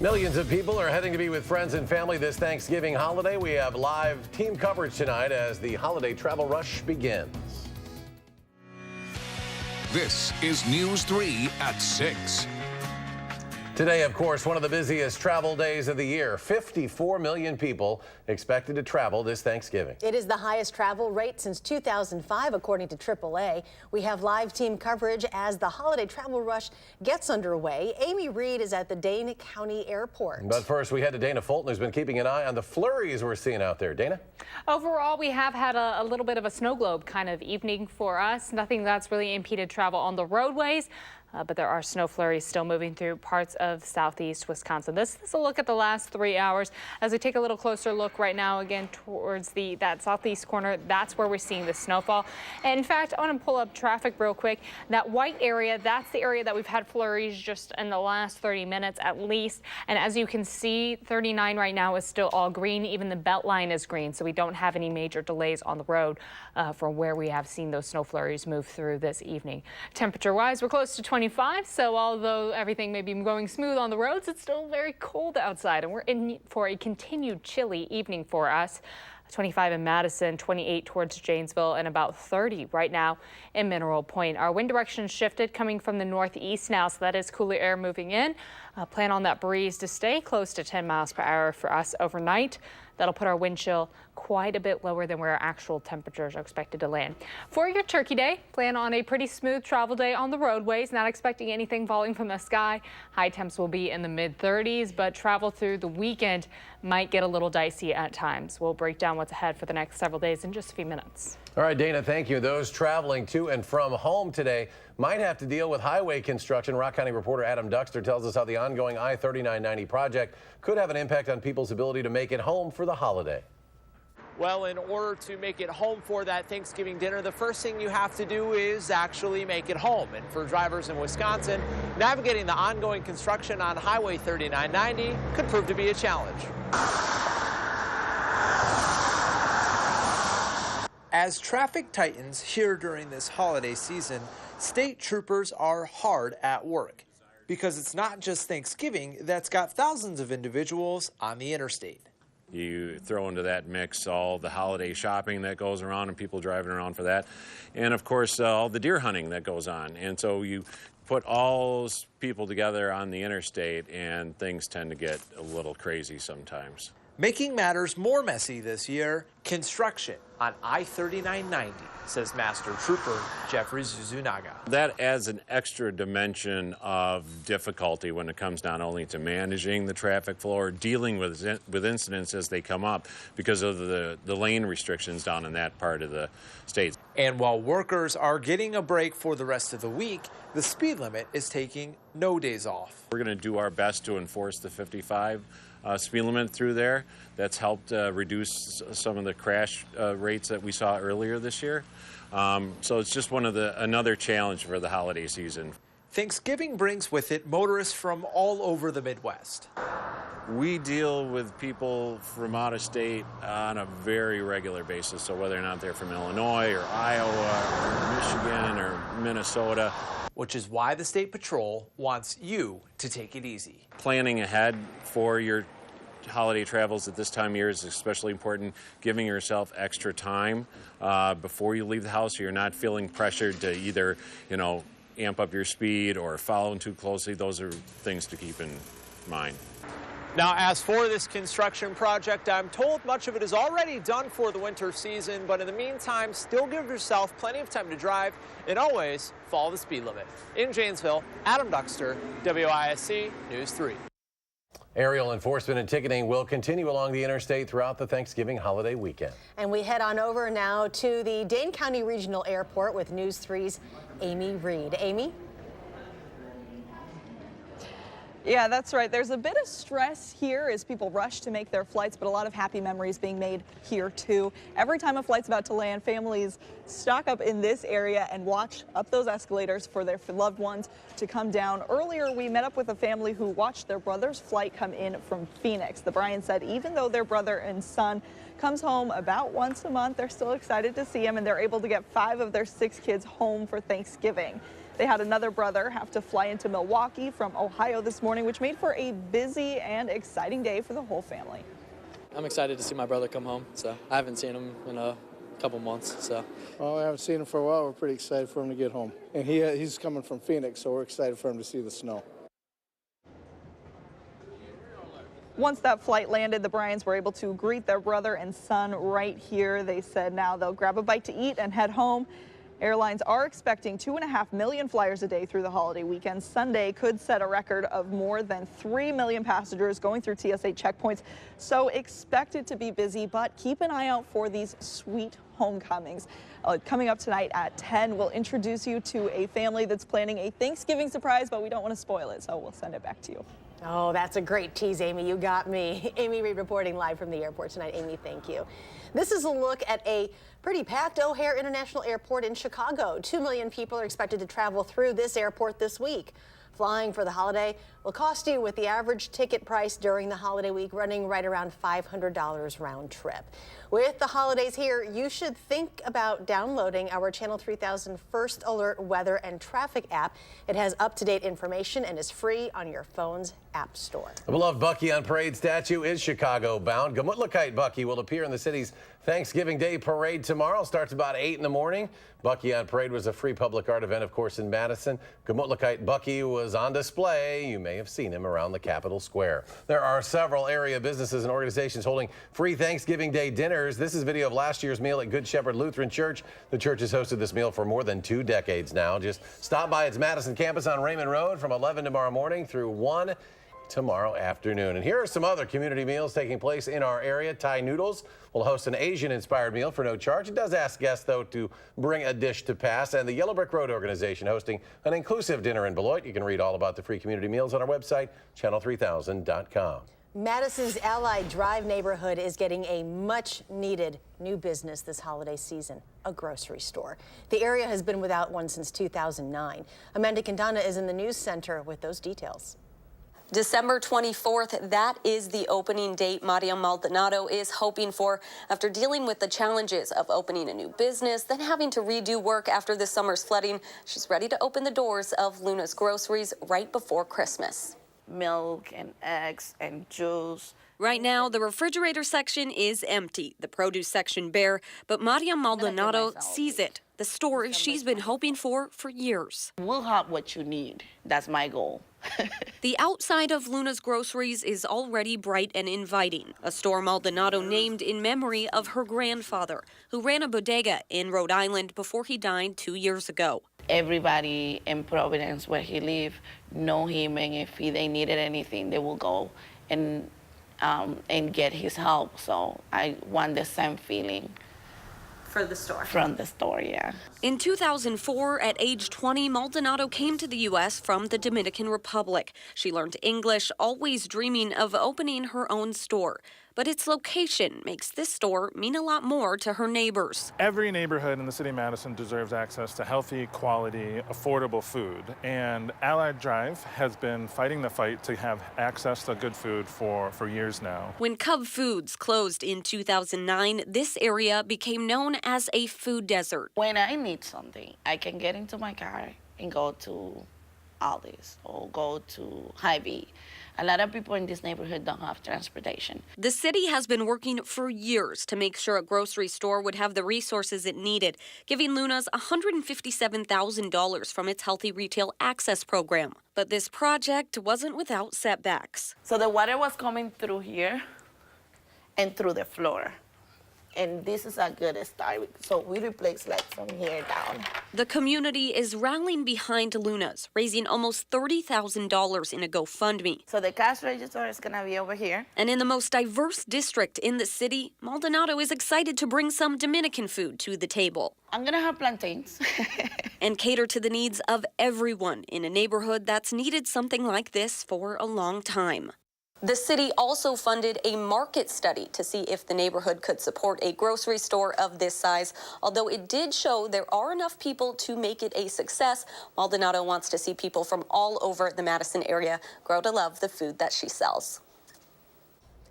Millions of people are heading to be with friends and family this Thanksgiving holiday. We have live team coverage tonight as the holiday travel rush begins. This is News 3 at 6. Today, of course, one of the busiest travel days of the year. 54 million people expected to travel this Thanksgiving. It is the highest travel rate since 2005, according to AAA. We have live team coverage as the holiday travel rush gets underway. Amy Reed is at the Dane County Airport. But first, we head to Dana Fulton, who's been keeping an eye on the flurries we're seeing out there. Dana? Overall, we have had a little bit of a snow globe kind of evening for us. Nothing that's really impeded travel on the roadways. But there are snow flurries still moving through parts of southeast Wisconsin. This is a look at the last 3 hours. As we take a little closer look right now, again, towards that southeast corner, that's where we're seeing the snowfall. And in fact, I want to pull up traffic real quick. That white area, that's the area that we've had flurries just in the last 30 minutes at least. And as you can see, 39 right now is still all green. Even the belt line is green, so we don't have any major delays on the road from where we have seen those snow flurries move through this evening. Temperature-wise, we're close to 25, so although everything may be going smooth on the roads, it's still very cold outside, and we're in for a continued chilly evening for us. 25 in Madison, 28 towards Janesville, and about 30 right now in Mineral Point. Our wind direction shifted coming from the northeast now, so that is cooler air moving in. Plan on that breeze to stay close to 10 miles per hour for us overnight. That'll put our wind chill quite a bit lower than where our actual temperatures are expected to land. For your Turkey Day, plan on a pretty smooth travel day on the roadways, not expecting anything falling from the sky. High temps will be in the mid-30s, but travel through the weekend might get a little dicey at times. We'll break down what's ahead for the next several days in just a few minutes. All right, Dana, thank you. Those traveling to and from home today might have to deal with highway construction. Rock County reporter Adam Duxter tells us how the ongoing I-3990 project could have an impact on people's ability to make it home for the holiday. Well, in order to make it home for that Thanksgiving dinner, the first thing you have to do is actually make it home. And for drivers in Wisconsin, navigating the ongoing construction on Highway 3990 could prove to be a challenge. As traffic tightens here during this holiday season, state troopers are hard at work because it's not just Thanksgiving that's got thousands of individuals on the interstate. You throw into that mix all the holiday shopping that goes around and people driving around for that. And of course, all the deer hunting that goes on. And so you put all those people together on the interstate and things tend to get a little crazy sometimes. Making matters more messy this year, construction on I-3990, says Master Trooper Jeffrey Zuzunaga. That adds an extra dimension of difficulty when it comes not only to managing the traffic flow or dealing with incidents as they come up because of the lane restrictions down in that part of the state. And while workers are getting a break for the rest of the week, the speed limit is taking no days off. We're going to do our best to enforce the 55 speed limit through there. That's helped reduce some of the crash rates that we saw earlier this year. So it's just another challenge for the holiday season. Thanksgiving brings with it motorists from all over the Midwest. We deal with people from out of state on a very regular basis. So whether or not they're from Illinois or Iowa or Michigan or Minnesota. Which is why the State Patrol wants you to take it easy. Planning ahead for your holiday travels at this time of year is especially important. Giving yourself extra time before you leave the house so you're not feeling pressured to either, amp up your speed or follow too closely. Those are things to keep in mind. Now, as for this construction project, I'm told much of it is already done for the winter season, but in the meantime, still give yourself plenty of time to drive and always follow the speed limit. In Janesville, Adam Duxter, WISC News 3. Aerial enforcement and ticketing will continue along the interstate throughout the Thanksgiving holiday weekend. And we head on over now to the Dane County Regional Airport with News 3's Amy Reed. Amy? Yeah, that's right. There's a bit of stress here as people rush to make their flights, but a lot of happy memories being made here too. Every time a flight's about to land, families stock up in this area and watch up those escalators for their loved ones to come down. Earlier, we met up with a family who watched their brother's flight come in from Phoenix. The Bryans said even though their brother and son comes home about once a month, they're still excited to see him, and they're able to get 5 of their 6 kids home for Thanksgiving. They had another brother have to fly into Milwaukee from Ohio this morning, which made for a busy and exciting day for the whole family. I'm excited to see my brother come home. So I haven't seen him in a couple months. So. Well, I haven't seen him for a while. We're pretty excited for him to get home. And he's coming from Phoenix, so we're excited for him to see the snow. Once that flight landed, the Bryans were able to greet their brother and son right here. They said now they'll grab a bite to eat and head home. Airlines are expecting 2.5 million flyers a day through the holiday weekend. Sunday could set a record of more than 3 million passengers going through TSA checkpoints. So expect it to be busy, but keep an eye out for these sweet homecomings. Coming up tonight at 10, we'll introduce you to a family that's planning a Thanksgiving surprise, but we don't want to spoil it, so we'll send it back to you. Oh, that's a great tease, Amy. You got me. Amy Reed reporting live from the airport tonight. Amy, thank you. This is a look at a pretty packed O'Hare International Airport in Chicago. 2 million people are expected to travel through this airport this week. Flying for the holiday will cost you, with the average ticket price during the holiday week running right around $500 round trip. With the holidays here, you should think about downloading our Channel 3000 First Alert Weather and Traffic app. It has up-to-date information and is free on your phone's app store. The beloved Bucky on Parade statue is Chicago-bound. Gamutlakite Bucky will appear in the city's Thanksgiving Day Parade tomorrow. Starts about 8 in the morning. Bucky on Parade was a free public art event, of course, in Madison. Gamutlakite Bucky was on display. You may have seen him around the Capitol Square. There are several area businesses and organizations holding free Thanksgiving Day dinners. This is video of last year's meal at Good Shepherd Lutheran Church. The church has hosted this meal for more than 2 decades now. Just stop by its Madison campus on Raymond Road from 11 tomorrow morning through 1 tomorrow afternoon. And here are some other community meals taking place in our area. Thai Noodles will host an Asian-inspired meal for no charge. It does ask guests, though, to bring a dish to pass. And the Yellow Brick Road organization hosting an inclusive dinner in Beloit. You can read all about the free community meals on our website, channel3000.com. Madison's Allied Drive neighborhood is getting a much-needed new business this holiday season, a grocery store. The area has been without one since 2009. Amanda Quintana is in the news center with those details. December 24th, that is the opening date Maria Maldonado is hoping for after dealing with the challenges of opening a new business, then having to redo work after this summer's flooding. She's ready to open the doors of Luna's Groceries right before Christmas. Milk and eggs and juice. Right now, the refrigerator section is empty, the produce section bare, but Maria Maldonado sees it, the store she's been hoping for years. We'll have what you need. That's my goal. The outside of Luna's Groceries is already bright and inviting, a store Maldonado named in memory of her grandfather, who ran a bodega in Rhode Island before he died 2 years ago. Everybody in Providence where he lived know him, and if they needed anything, they will go and get his help. So I want the same feeling. For the store? From the store, yeah. In 2004, at age 20, Maldonado came to the U.S. from the Dominican Republic. She learned English, always dreaming of opening her own store. But its location makes this store mean a lot more to her neighbors. Every neighborhood in the city of Madison deserves access to healthy, quality, affordable food. And Allied Drive has been fighting the fight to have access to good food for years now. When Cub Foods closed in 2009, this area became known as a food desert. When I need something, I can get into my car and go to Aldi's or go to Hy-Vee. A lot of people in this neighborhood don't have transportation. The city has been working for years to make sure a grocery store would have the resources it needed, giving Luna's $157,000 from its Healthy Retail Access program. But this project wasn't without setbacks. So the water was coming through here and through the floor. And this is a good start. So we replaced like from here down. The community is rallying behind Luna's, raising almost $30,000 in a GoFundMe. So the cash register is gonna be over here. And in the most diverse district in the city, Maldonado is excited to bring some Dominican food to the table. I'm gonna have plantains. And cater to the needs of everyone in a neighborhood that's needed something like this for a long time. The city also funded a market study to see if the neighborhood could support a grocery store of this size. Although it did show there are enough people to make it a success, Maldonado wants to see people from all over the Madison area grow to love the food that she sells.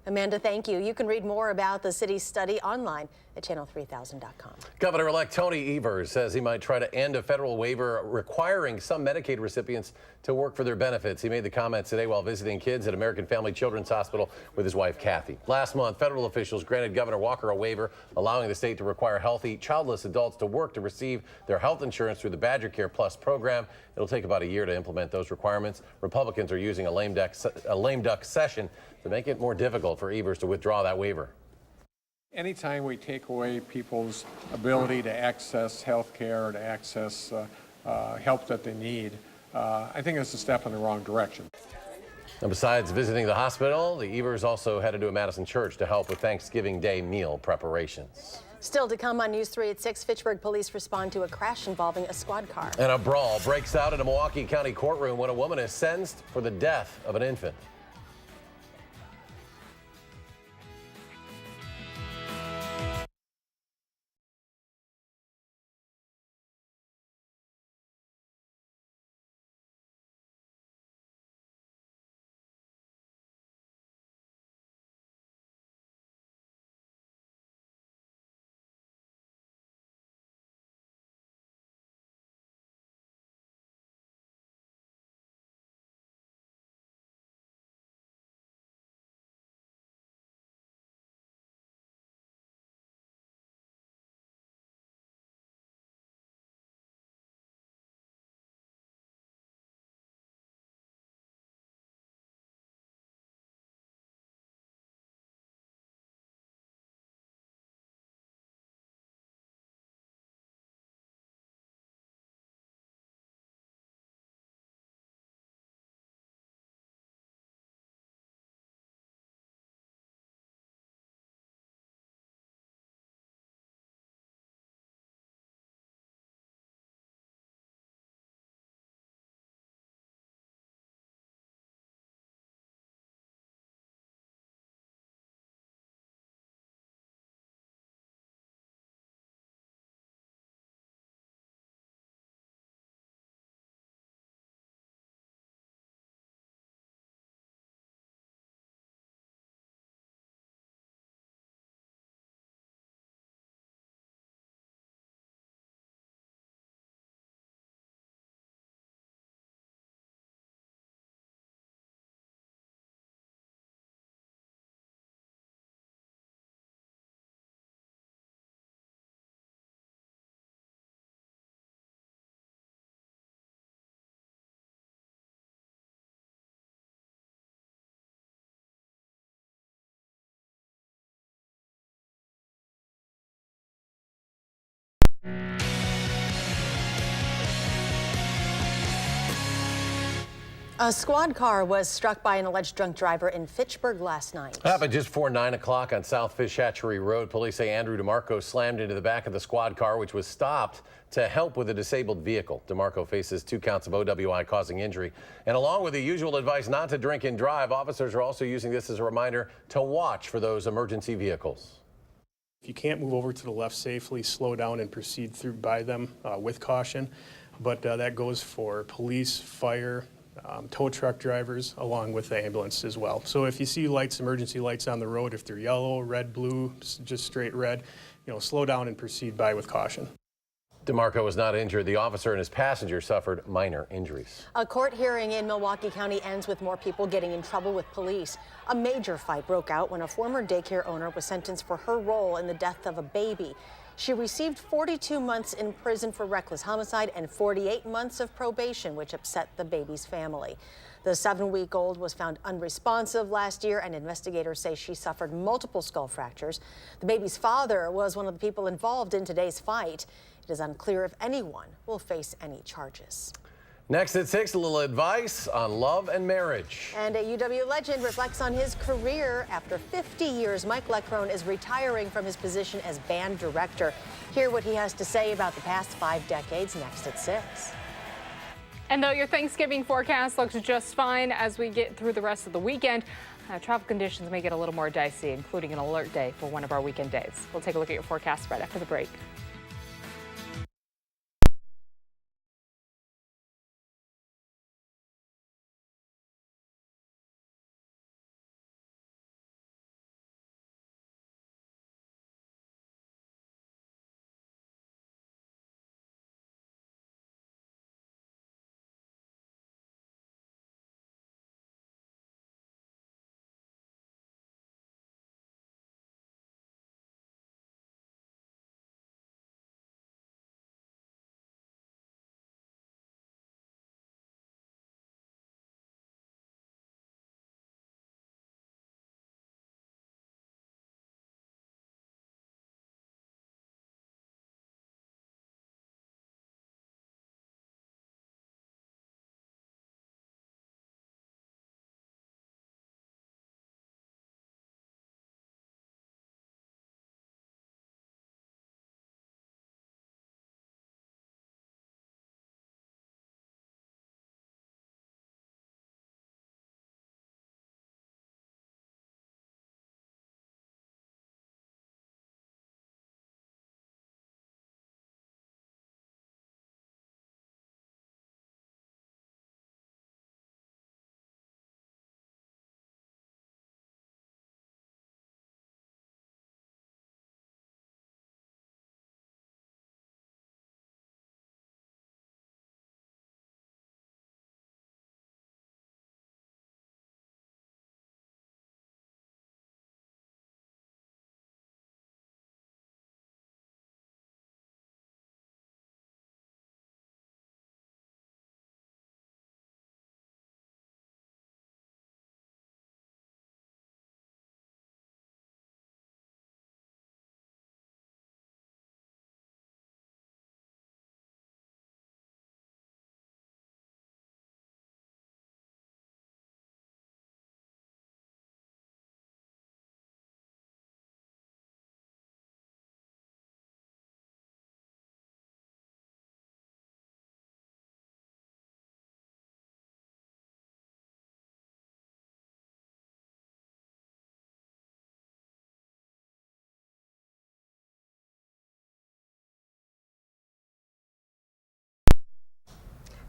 Amanda, thank you. You can read more about the city's study online at channel3000.com. Governor-elect Tony Evers says he might try to end a federal waiver requiring some Medicaid recipients to work for their benefits. He made the comments today while visiting kids at American Family Children's Hospital with his wife, Kathy. Last month, federal officials granted Governor Walker a waiver allowing the state to require healthy, childless adults to work to receive their health insurance through the Badger Care Plus program. It'll take about a year to implement those requirements. Republicans are using a lame duck session to make it more difficult for Evers to withdraw that waiver. Anytime we take away people's ability to access health care or to access help that they need, I think it's a step in the wrong direction. And besides visiting the hospital, the Evers also headed to a Madison church to help with Thanksgiving Day meal preparations. Still to come on News 3 at 6, Fitchburg police respond to a crash involving a squad car. And a brawl breaks out in a Milwaukee County courtroom when a woman is sentenced for the death of an infant. A squad car was struck by an alleged drunk driver in Fitchburg last night. Happened just before 9 o'clock on South Fish Hatchery Road. Police say Andrew DeMarco slammed into the back of the squad car, which was stopped to help with a disabled vehicle. DeMarco faces 2 counts of OWI causing injury. And along with the usual advice not to drink and drive, officers are also using this as a reminder to watch for those emergency vehicles. If you can't move over to the left safely, slow down and proceed through by them with caution. But that goes for police, fire, tow truck drivers, along with the ambulance as well. So if you see lights, emergency lights on the road, if they're yellow, red, blue, just straight red, slow down and proceed by with caution. DeMarco was not injured. The officer and his passenger suffered minor injuries. A court hearing in Milwaukee County ends with more people getting in trouble with police. A major fight broke out when a former daycare owner was sentenced for her role in the death of a baby. She received 42 months in prison for reckless homicide and 48 months of probation, which upset the baby's family. The 7-week-old was found unresponsive last year, and investigators say she suffered multiple skull fractures. The baby's father was one of the people involved in today's fight. It is unclear if anyone will face any charges. Next at 6, a little advice on love and marriage. And a UW legend reflects on his career. After 50 years, Mike Leckrone is retiring from his position as band director. Hear what he has to say about the past 5 decades next at 6. And though your Thanksgiving forecast looks just fine as we get through the rest of the weekend, travel conditions may get a little more dicey, including an alert day for one of our weekend days. We'll take a look at your forecast right after the break.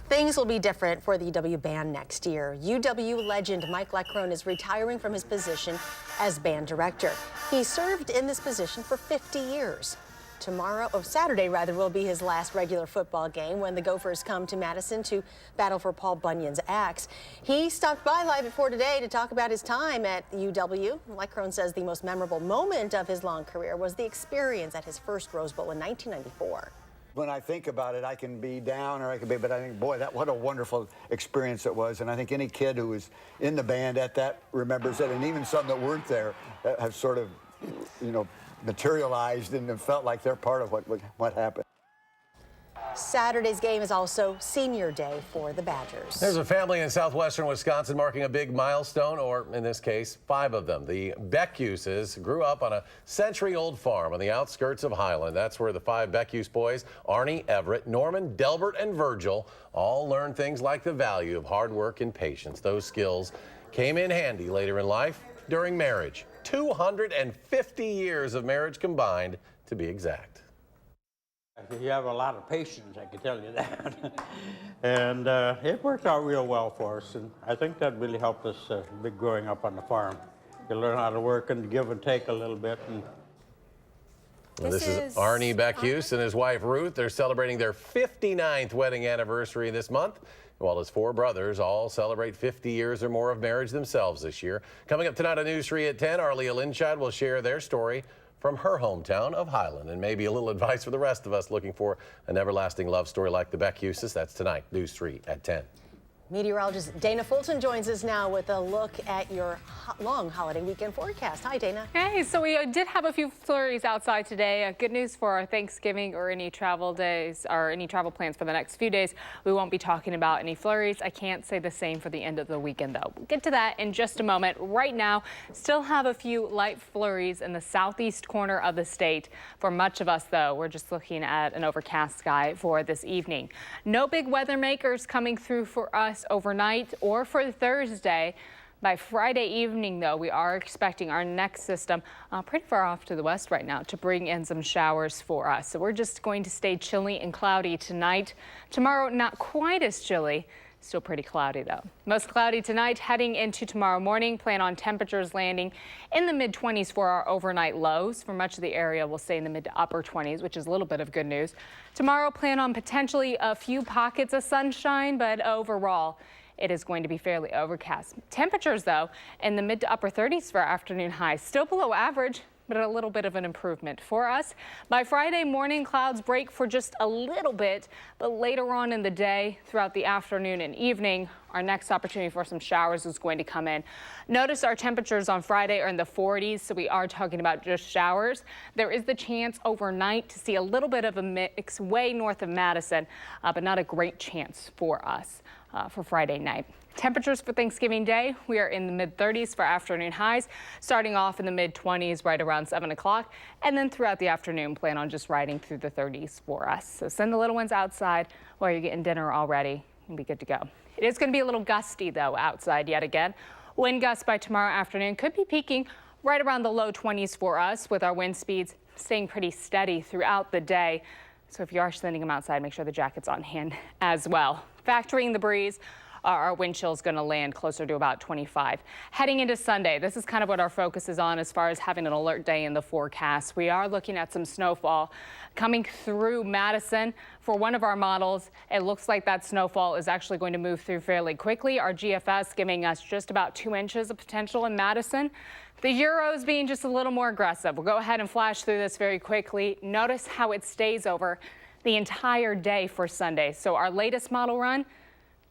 Things will be different for the UW band next year. UW legend Mike Leckrone is retiring from his position as band director. He served in this position for 50 years. Saturday will be his last regular football game when the Gophers come to Madison to battle for Paul Bunyan's axe. He stopped by Live at 4 today to talk about his time at UW. Leckrone says the most memorable moment of his long career was the experience at his first Rose Bowl in 1994. When I think about it, I can be down or I can be, but I think, boy, what a wonderful experience it was. And I think any kid who was in the band at that remembers it, and even some that weren't there have sort of, materialized and felt like they're part of what happened. Saturday's game is also senior day for the Badgers. There's a family in southwestern Wisconsin marking a big milestone, or in this case, 5 of them. The Beckuses grew up on a century-old farm on the outskirts of Highland. That's where the 5 Beckuse boys, Arnie, Everett, Norman, Delbert, and Virgil, all learned things like the value of hard work and patience. Those skills came in handy later in life during marriage. 250 years of marriage combined, to be exact. You have a lot of patience, I can tell you that. And it worked out real well for us, and I think that really helped us big growing up on the farm. You learn how to work and give and take a little bit. And this is Arnie Beckuse and his wife Ruth. They're celebrating their 59th wedding anniversary this month, while his 4 brothers all celebrate 50 years or more of marriage themselves this year. Coming up tonight on News 3 at 10, Arlia Linscheid will share their story from her hometown of Highland, and maybe a little advice for the rest of us looking for an everlasting love story like the Beckuses. That's tonight, News 3 at 10. Meteorologist Dana Fulton joins us now with a look at your long holiday weekend forecast. Hi, Dana. Hey, so we did have a few flurries outside today. Good news for our Thanksgiving or any travel days or any travel plans for the next few days. We won't be talking about any flurries. I can't say the same for the end of the weekend, though. We'll get to that in just a moment. Right now, still have a few light flurries in the southeast corner of the state. For much of us, though, we're just looking at an overcast sky for this evening. No big weather makers coming through for us overnight or for Thursday. By Friday evening, though, we are expecting our next system pretty far off to the west right now to bring in some showers for us. So we're just going to stay chilly and cloudy tonight. Tomorrow, not quite as chilly. Still pretty cloudy, though. Most cloudy tonight. Heading into tomorrow morning, plan on temperatures landing in the mid-20s for our overnight lows. For much of the area, we'll stay in the mid to upper 20s, which is a little bit of good news. Tomorrow, plan on potentially a few pockets of sunshine, but overall, it is going to be fairly overcast. Temperatures, though, in the mid to upper 30s for afternoon highs. Still below average, but a little bit of an improvement for us. By Friday morning, clouds break for just a little bit, but later on in the day, throughout the afternoon and evening, our next opportunity for some showers is going to come in. Notice our temperatures on Friday are in the 40s, so we are talking about just showers. There is the chance overnight to see a little bit of a mix way north of Madison, but not a great chance for us for Friday night. Temperatures for Thanksgiving Day, we are in the mid-30s for afternoon highs, starting off in the mid-20s right around 7 o'clock, and then throughout the afternoon, plan on just riding through the 30s for us. So send the little ones outside while you're getting dinner already and be good to go. It is going to be a little gusty, though, outside yet again. Wind gusts by tomorrow afternoon could be peaking right around the low 20s for us, with our wind speeds staying pretty steady throughout the day. So if you are sending them outside, make sure the jacket's on hand as well. Factoring the breeze, our wind chill is going to land closer to about 25. Heading into Sunday, this is kind of what our focus is on as far as having an alert day in the forecast. We are looking at some snowfall coming through Madison. For one of our models, it looks like that snowfall is actually going to move through fairly quickly. Our GFS giving us just about 2 inches of potential in Madison. The Euros being just a little more aggressive. We'll go ahead and flash through this very quickly. Notice how it stays over the entire day for Sunday. So our latest model run,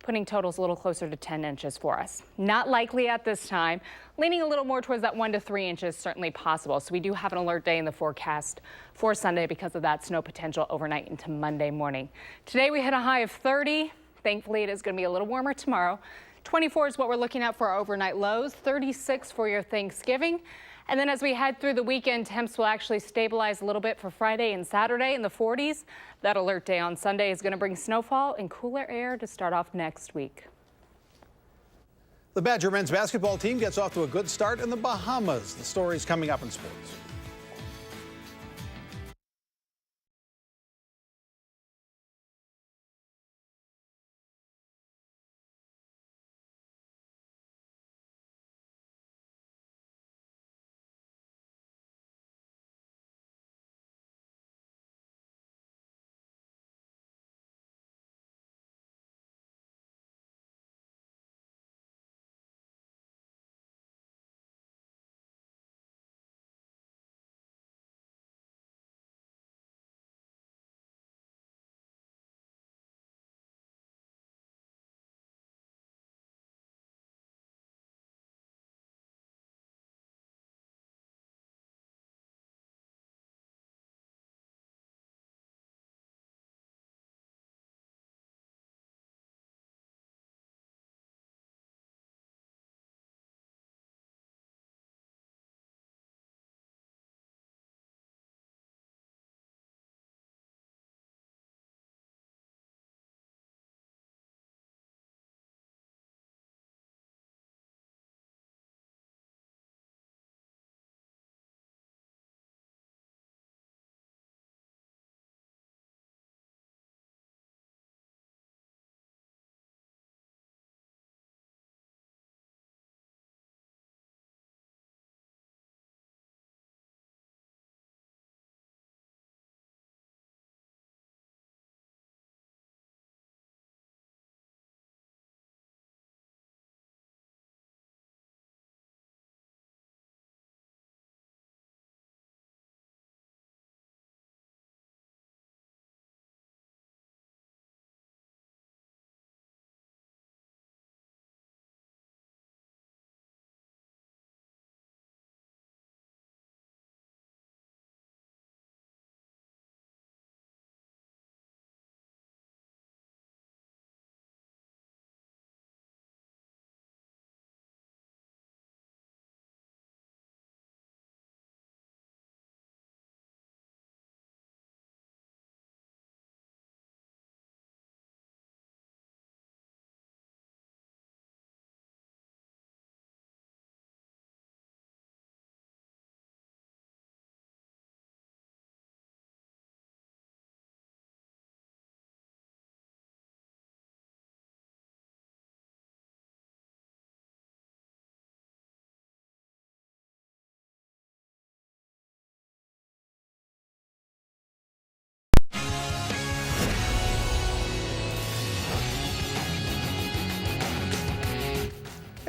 putting totals a little closer to 10 inches for us. Not likely at this time, leaning a little more towards that 1 to 3 inches, certainly possible. So we do have an alert day in the forecast for Sunday because of that snow potential overnight into Monday morning. Today we hit a high of 30. Thankfully, it is going to be a little warmer tomorrow. 24 is what we're looking at for our overnight lows, 36 for your Thanksgiving. And then as we head through the weekend, temps will actually stabilize a little bit for Friday and Saturday in the 40s. That alert day on Sunday is going to bring snowfall and cooler air to start off next week. The Badger men's basketball team gets off to a good start in the Bahamas. The story's coming up in sports.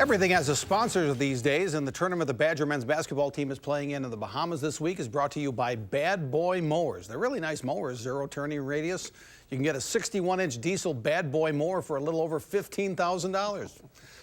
Everything has a sponsor these days, and the tournament the Badger men's basketball team is playing in the Bahamas this week is brought to you by Bad Boy Mowers. They're really nice mowers, 0 turning radius. You can get a 61-inch diesel Bad Boy mower for a little over $15,000.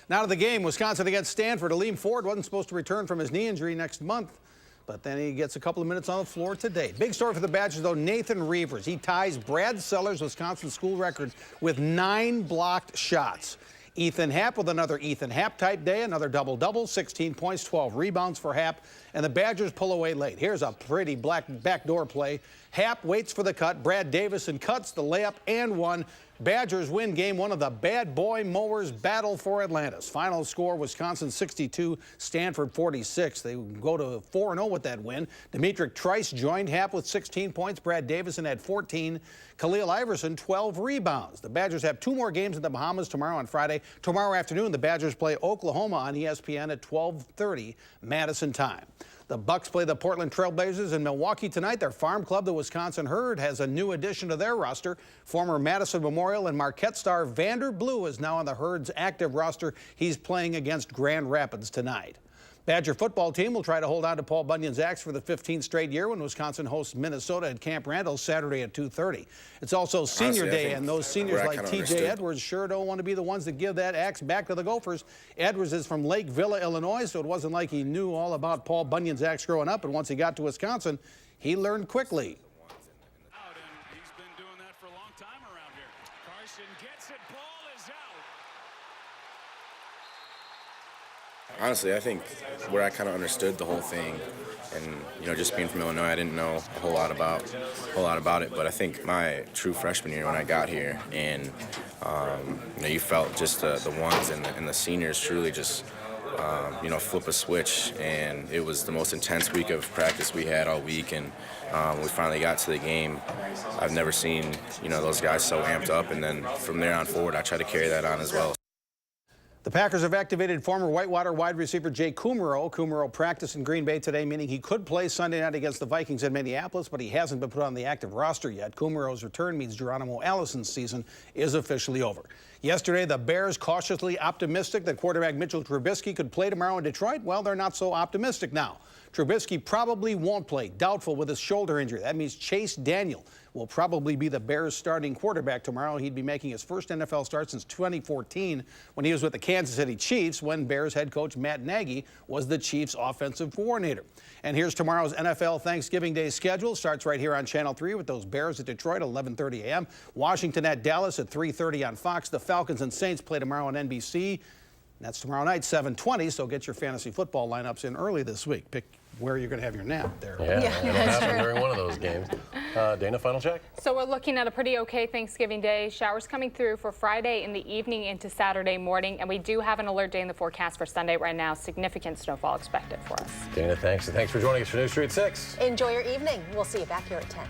Now to the game, Wisconsin against Stanford. Aleem Ford wasn't supposed to return from his knee injury next month, but then he gets a couple of minutes on the floor today. Big story for the Badgers, though, Nathan Reavers. He ties Brad Sellers' Wisconsin school record with 9 blocked shots. Ethan Happ with another Ethan Happ-type day, another double-double, 16 points, 12 rebounds for Happ, and the Badgers pull away late. Here's a pretty backdoor play. Happ waits for the cut. Brad Davison cuts the layup and one. Badgers win game 1 of the Bad Boy Mowers battle for Atlantis. Final score, Wisconsin 62, Stanford 46. They go to 4-0 with that win. Demetric Trice joined Happ with 16 points. Brad Davison had 14. Khalil Iverson, 12 rebounds. The Badgers have 2 more games in the Bahamas tomorrow on Friday. Tomorrow afternoon, the Badgers play Oklahoma on ESPN at 12:30 Madison time. The Bucks play the Portland Trailblazers in Milwaukee tonight. Their farm club, the Wisconsin Herd, has a new addition to their roster. Former Madison Memorial and Marquette star Vander Blue is now on the Herd's active roster. He's playing against Grand Rapids tonight. Badger football team will try to hold on to Paul Bunyan's axe for the 15th straight year when Wisconsin hosts Minnesota at Camp Randall Saturday at 2:30. It's also Senior Day, and those seniors like T.J. Edwards sure don't want to be the ones that give that axe back to the Gophers. Edwards is from Lake Villa, Illinois, so it wasn't like he knew all about Paul Bunyan's axe growing up, and once he got to Wisconsin, he learned quickly. He's been doing that for a long time around here. Carson gets it, ball is out. Honestly, I think where I kind of understood the whole thing, and just being from Illinois, I didn't know a whole lot about it. But I think my true freshman year when I got here, and you felt just the ones and the seniors truly just flip a switch, and it was the most intense week of practice we had all week, and we finally got to the game. I've never seen those guys so amped up, and then from there on forward, I try to carry that on as well. The Packers have activated former Whitewater wide receiver Jay Kumerow. Kumerow practiced in Green Bay today, meaning he could play Sunday night against the Vikings in Minneapolis, but he hasn't been put on the active roster yet. Kumerow's return means Geronimo Allison's season is officially over. Yesterday, the Bears cautiously optimistic that quarterback Mitchell Trubisky could play tomorrow in Detroit. Well, they're not so optimistic now. Trubisky probably won't play, doubtful with his shoulder injury. That means Chase Daniel will probably be the Bears' starting quarterback tomorrow. He'd be making his first NFL start since 2014 when he was with the Kansas City Chiefs when Bears head coach Matt Nagy was the Chiefs' offensive coordinator. And here's tomorrow's NFL Thanksgiving Day schedule. Starts right here on Channel 3 with those Bears at Detroit, 11:30 a.m. Washington at Dallas at 3:30 on Fox. The Falcons and Saints play tomorrow on NBC. That's tomorrow night, 7:20, so get your fantasy football lineups in early this week. Pick where you're going to have your nap there. Yeah, it'll happen during one of those games. Dana, final check? So we're looking at a pretty okay Thanksgiving Day. Showers coming through for Friday in the evening into Saturday morning, and we do have an alert day in the forecast for Sunday right now. Significant snowfall expected for us. Dana, thanks. And thanks for joining us for News 3 at 6. Enjoy your evening. We'll see you back here at 10.